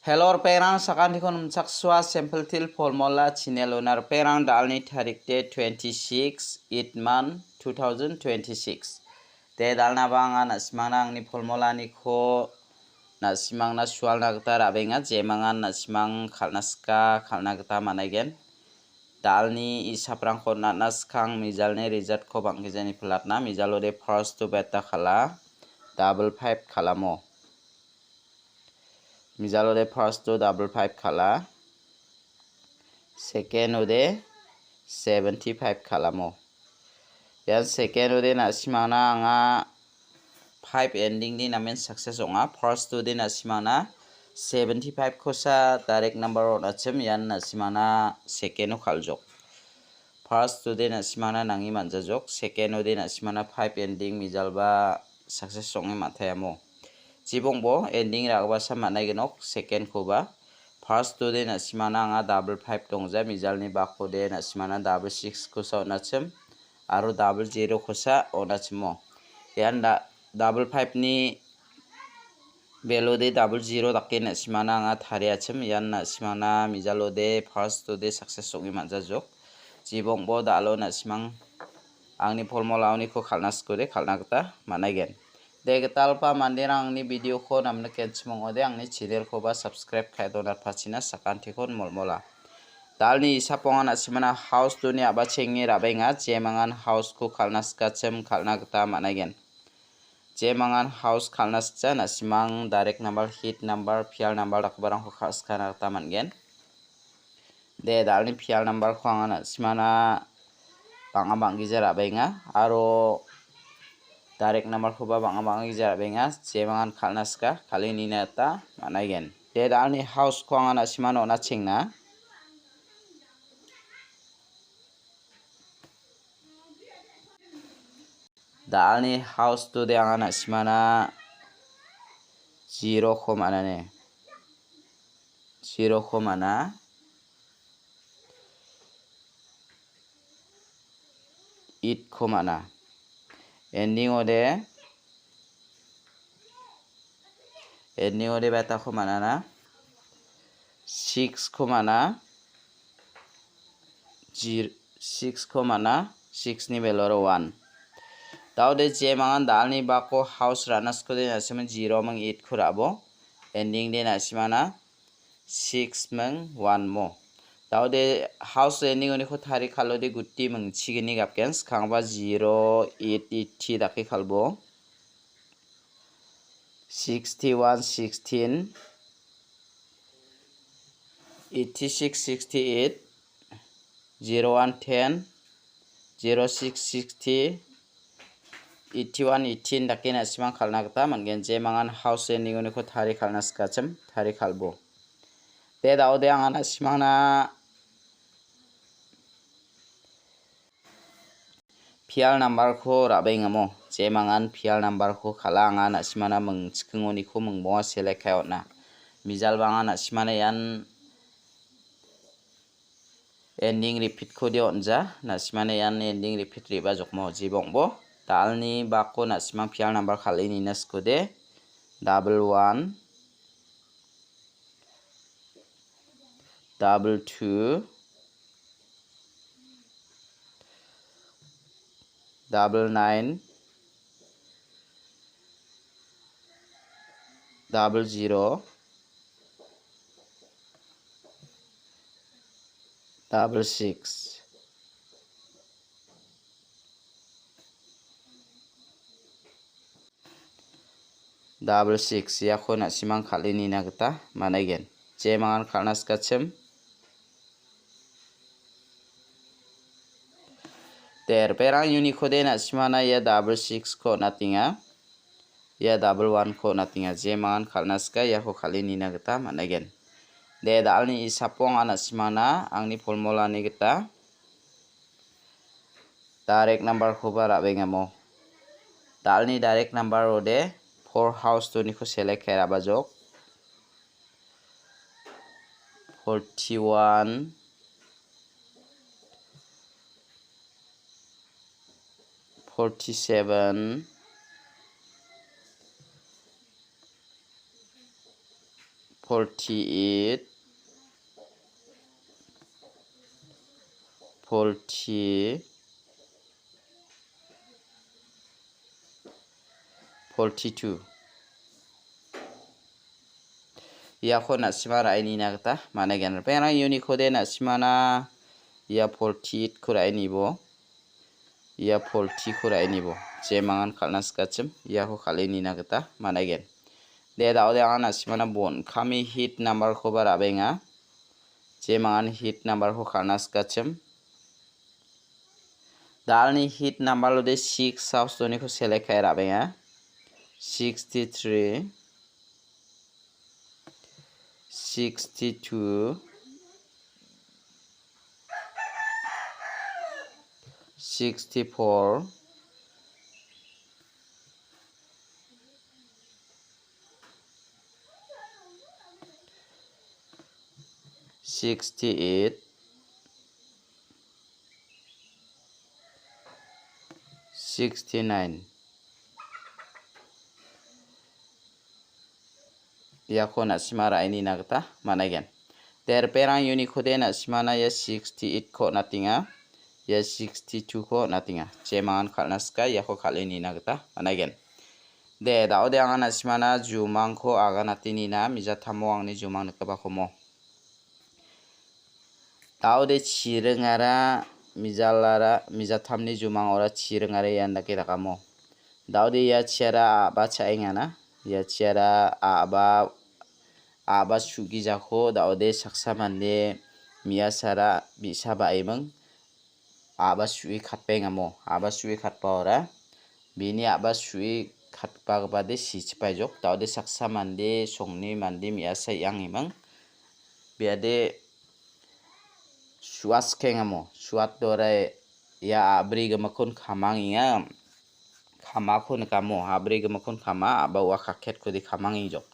Hello perang sakan dikon sakswa sample til formula channel onar perang dalni tarik te 26 itman 2026 te dalna banga nasmana angni formula ni kho nasimang na sual na gta rabenga jemangan nasimang khalnaska khalna gta managen dalni isaprang kho naskang mijalne result kho bangkijani platna mijalode first to beta khala double 5 khalamo Mijalode first to double 5 khala second ode 75 khalamo yan second ode nasimana anga 5 ending ni namen success onga first ode nasimana 75 khosa direct number on achim yan nasimana second o khaljok first ode nasimana nangi manjajok second ode nasimana 5 ending mijalba success onge mathayamo Jibongbo ending ragba samanai genok second khoba first to de nasimana anga double 5 tongja mijalni bakko de nasimana double 6 khosa onachim aro double 0 khosa onachimo yan double 5 ni value de double 0 dakke nasimana anga thari achim yan nasimana mijalo de first to de success ongi manjajok jibongbo dalo nasimang angni formula oni kho khalnas kore khalna gta managen Degetalpa mandirangni video ko namna kenchmong ode angni channel ko ba subscribe khaidona phachina sakanti kon molmola dalni isaponga nasimana house tuni aba chengi rabenga jemangan house ko khalnaska chem khalna gta managen jemangan house khalnascha nasimang direct number hit number fial number rakbarang ko khaskana gta mangen de dalni fial number ko anga nasimana banga bangi jara benga aro direct number ko ba banga bangi jara benga jemangan khalnaska khalini nata managen de dalni house ko anga nasimana ona chengna dalni house to de anga nasimana 0 ko manane 0 ko mana it ko mana ending ode beta ko mana na 6 ko mana 6 ko mana 6 ni value 1 taude jemangan dalni bako house ranas ko de nasimang 0 mang 8 ko rabo ending de nasimana 6 mang 1 mo taude house ending oni ko thari khalode gutti mang chigini gapkens khangba 0 8 80 dakhe khalbo 61 16 86 68 01 10 06 60 81 18 dakhe nasimang khalna gta mangen jemangan house ending oni ko thari khalna skacham thari khalbo te daude anga nasimana fial number ko rabengamo jemangan fial number ko khala anga nasimana mung chikungoni ko mung mo select kayotna mijal banga nasimana yan ending repeat ko de onja nasimana yan ending repeat riba jokmo jibongbo dalni bakko nasimang fial number khalini nasko de double 1 double 2 double 9 double 0 double 6 double 6 yakho nasimang khalini na gta managen jemangan khalnas kachem ter perang uni khode nasimana ya double 6 ko natinga ya double 1 ko natinga jemangan khalnaska yakho khalini na gta managen de dalni isapong nasimana angni formula ni gta direct number ko ba rabengamo dalni direct number ode 4 house to ni ko select khaira bajok 41 47 47 48 42 ia ko na simara ini na kata mana gen perang uni ko de na simana ia 48 ko ra ini bo ia 40 ko ra ini bo je mangan khalna skachim ia ko khalini na kata mana gen de da ode ana simana bon kami hit number ko bara benga je mangan hit number ko khalna skachim dalni hit number lo de 6 saus doni ko select kai ra benga 63 62 64 68 69 ia ko na simara ini na kata mana gen der perang uni ko de na simana ya 68 ko natinga ya 62 ko natinga je mangan khalna ska ya ko khalini na kata mana gen de da ode angana simana jumang ko aga natini na mija thamo angni jumang nakaba khomo da ode chirengara mija thamni jumang ora chirengara yanda ke rakamo da ode ya chera ba chaingana ya chera aba sugi jako da ode saksa mande miasara bisa baimeng aba sui khatpengamo aba sui khatpaora bini aba sui khatpa bade sichpaijok da ode saksa mande songni mande miasa yangimeng biade suas kengamo suat dore ya abri gamakon khamanginga khama khon kamo abri gamakon khama aba wa khakhet kodi khamangi jok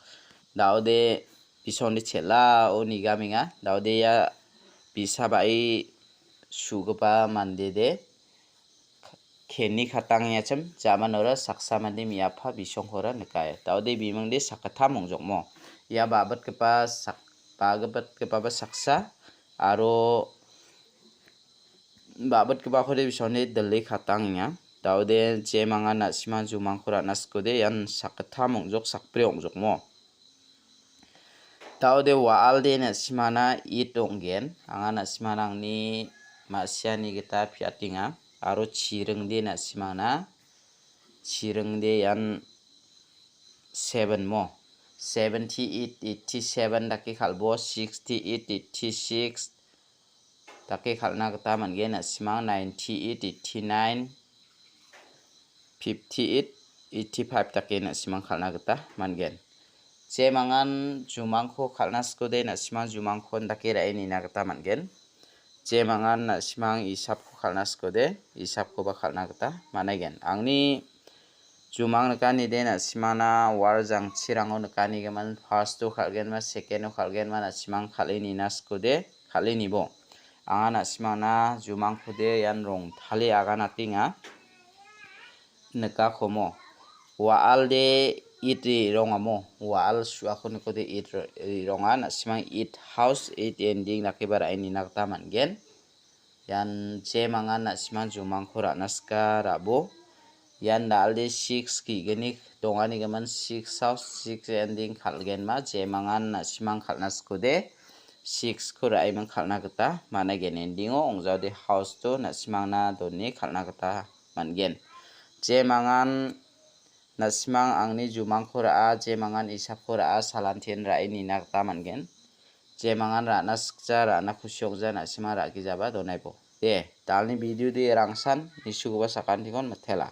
da ode pisoni chela oni gaminga da ode ya bisa bai sugapa mande de kheni khatang yacham jamanora saksa mande miapha bisong hora nkai da ode bimang de sakatha mongjok mo ya babat kepa saksa aro babat kepa khode bisone delle khatang ya da ode je mangan na sima jumang khora naskode yan sakatha mongjok sakpre ongjok mo da ode waal de na simana itonggen angana simanang ni masiani kita piatinga aro chireng de na simana chireng de yan 7 mo 78 87 daki khalbo 68 86 daki khalna kata mangen na simang 98 89 58 85 daki na simang khalna kata mangen je mangan jumang ko khalna skode na simang jumang khon daki rai ni na kata mangen je mangan na simang isap ko khalna skode isap ko ba khalna kata managen angni jumang nakani de na simana warjang chirango nakani gaman first to khalgen ma second to khalgen ma na simang khalini na skode khalini bo angana simana jumang khode yan rong thali aga natinga naka khomo waal de iti rongamo waal suakon ko de it ronga na simang it house it ending nakibara ini nakta mangen yan je mangan na simang jumang khora naska rabo yan dalde 6 ki genik dongani gaman 6 house 6 ending khalgen ma je mangan na simang khalnas kode 6 khora aimang khalna kata mana gen endingo ongjade house to na simang na doni khalna kata mangen je mangan na simang angni jumang khora a je mangan isap khora a salanten ra ini nakta mangen je mangan ra naskja ra na khusyokja na simang ra ki jaba donaibo de dalni video de rangsan isugoba sakan tikon mathela